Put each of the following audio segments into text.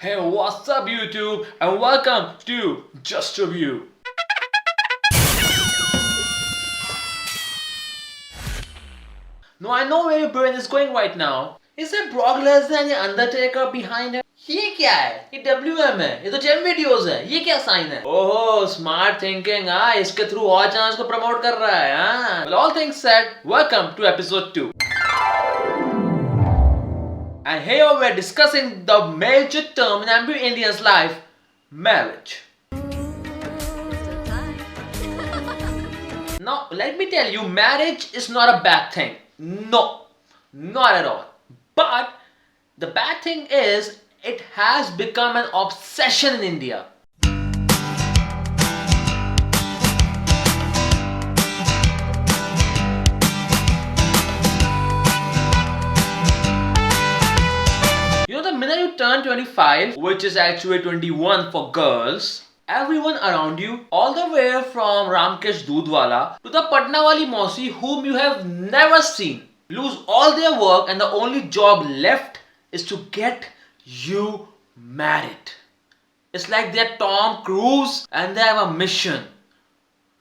Hey, what's up, YouTube, and welcome to Just a View. Now, I know where your brain is going right now. Is there Brock Lesnar and the Undertaker behind him? ये क्या है? ये WM है, ये तो GeM videos है, ये क्या साइन है? ओहो, स्मार्ट थिंकिंग, हाँ, इसके थ्रू और चैनल्स को प्रमोट कर रहा है, हाँ. Well, all things said, welcome to episode 2. And here we're discussing the major term in every Indian's life, marriage. Now, let me tell you, marriage is not a bad thing. No, not at all. But the bad thing is, it has become an obsession in India. You know, the minute you turn 25, which is actually 21 for girls, everyone around you, all the way from Ramkesh Dudwala to the Patna wali Mausi whom you have never seen, lose all their work and the only job left is to get you married. It's like they're Tom Cruise and they have a mission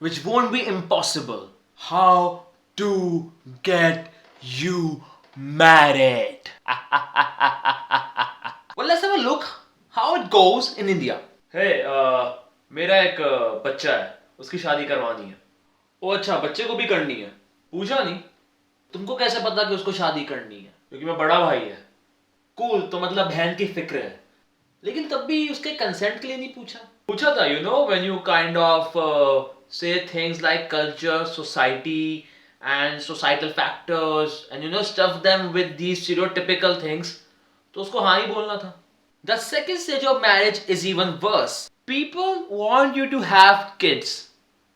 which won't be impossible. How to get you married. Well, let's have a look how it goes in India. Hey, मेरा एक बच्चा है, उसकी शादी करवानी है. ओ अच्छा, बच्चे को भी करनी है. पूछा नहीं. तुमको कैसे पता कि उसको शादी करनी है? क्योंकि मैं बड़ा भाई है. कूल, तो मतलब बहन की फिक्र है. लेकिन तब भी उसके कंसेंट के लिए नहीं पूछा. पूछा था, when you kind of say things like culture, society and societal factors and stuff them with these stereotypical things, तो उसको हाँ ही बोलना था. The second stage of marriage is even worse. People want you to have kids.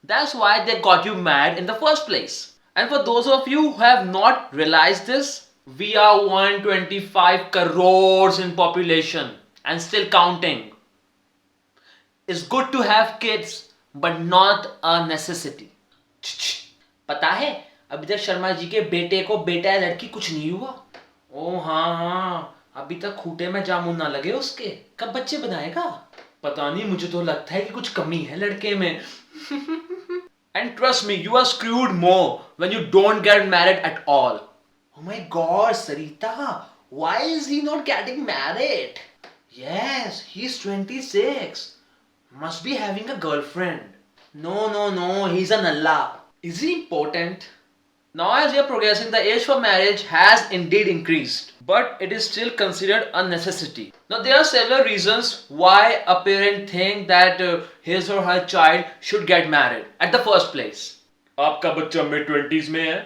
That's why they got you married in the first place. And for those of you who have not realized this, we are 125 crores in population and still counting. It's good to have kids, but not a necessity. पता है, अभी तक शर्मा जी के बेटे को बेटा या लड़की कुछ नहीं हुआ. ओ हाँ, अभी तक खूटे में जामुन ना लगे उसके. कब बच्चे बनाएगा? पता नहीं, मुझे तो लगता है कि कुछ कमी है लड़के में. And trust me, you are screwed more when you don't get married at all. Oh my God, Sarita, why is he not getting married? Yes, he's 26. Must be having a girlfriend. No, he's an Allah. Is he important? Now as we are progressing, the age for marriage has indeed increased, but it is still considered a necessity. Now there are several reasons why a parent think that his or her child should get married at the first place. आपका बच्चा mid 20s में है,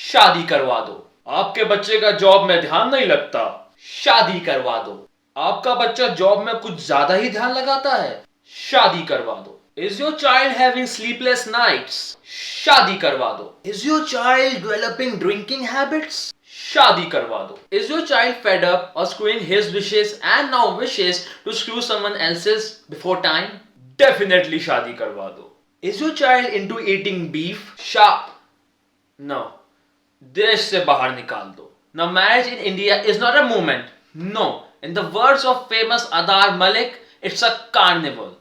शादी करवा दो. आपके बच्चे का जॉब में ध्यान नहीं लगता, शादी करवा दो. आपका बच्चा जॉब में कुछ ज्यादा ही ध्यान लगाता है, शादी करवा दो. Is your child having sleepless nights? शादी करवा दो. Is your child developing drinking habits? शादी करवा दो. Is your child fed up or screwing his wishes and now wishes to screw someone else's before time? Definitely शादी करवा दो. Is your child into eating beef? No. देश से बाहर निकाल दो. Now marriage in India is not a movement. No. In the words of famous Adar Malik, it's a carnival.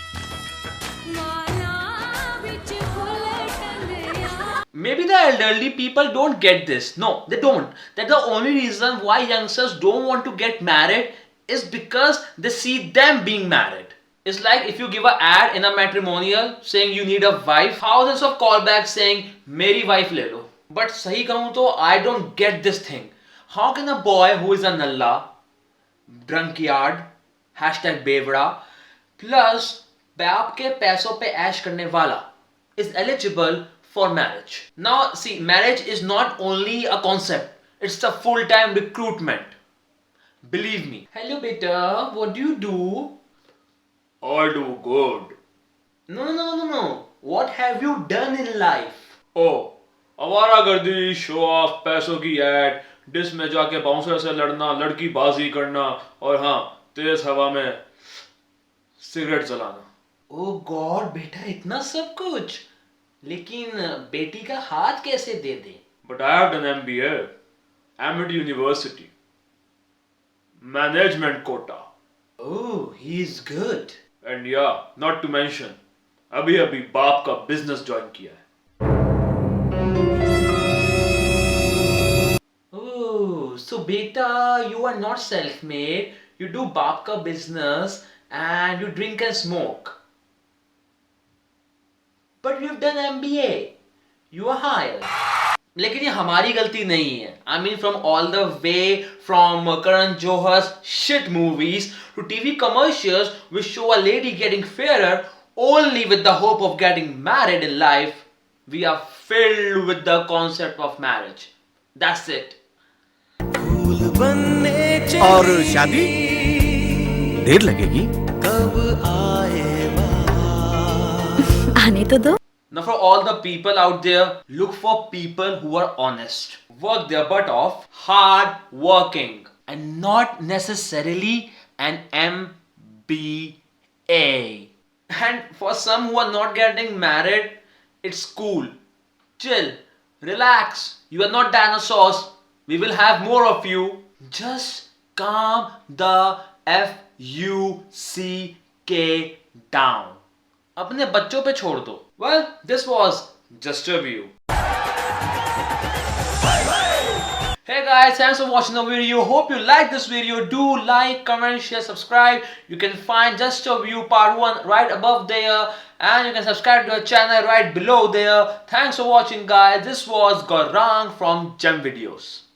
Maybe the elderly people don't get this. No, they don't. That the only reason why youngsters don't want to get married is because they see them being married. It's like if you give an ad in a matrimonial saying you need a wife, thousands of callbacks saying मेरी wife ले लो. But सही कहूँ तो I don't get this thing. How can a boy who is a nalla, drunkard, #बेवड़ा, plus बाप के पैसों पे ऐश करने वाला is eligible for marriage? Now see, marriage is not only a concept, it's the full-time recruitment. Believe me. Hello beta, what do you do? I do good. No. What have you done in life? Oh, आवारागर्दी, show off, पैसों की add, dish में जाके bouncer से लड़ना, लड़की बाजी करना और हाँ, तेज हवा में सिगरेट जलाना. ओ गॉड बेटा, इतना सब कुछ. लेकिन बेटी का हाथ कैसे दे दे? But I have done MBA, Amity University, management quota. Oh, he's good. And yeah, not to mention, अभी अभी बाप का बिजनेस ज्वाइन किया है. Oh, so beta, you are not self-made. You do बाप का business and you drink and smoke. But you've done MBA. You are hired. लेकिन ये हमारी गलती नहीं है. I mean, from all the way from Karan Johar's shit movies to TV commercials which show a lady getting fairer only with the hope of getting married in life, we are filled with the concept of marriage. That's it. और शादी देर लगेगी. आने तो दो. Now, for all the people out there, look for people who are honest, work their butt off, hard working, and not necessarily an MBA. And for some who are not getting married, it's cool. Chill, relax. You are not dinosaurs. We will have more of you. Just calm the FUCK down. अपने बच्चों पे छोड़ दो. Well, this was just a view. Hey guys, thanks for watching the video. Hope you like this video. Do like, comment, share, subscribe. You can find Just a View Part 1 right above there. And you can subscribe to our channel right below there. Thanks for watching guys. This was Gaurang from Gem Videos.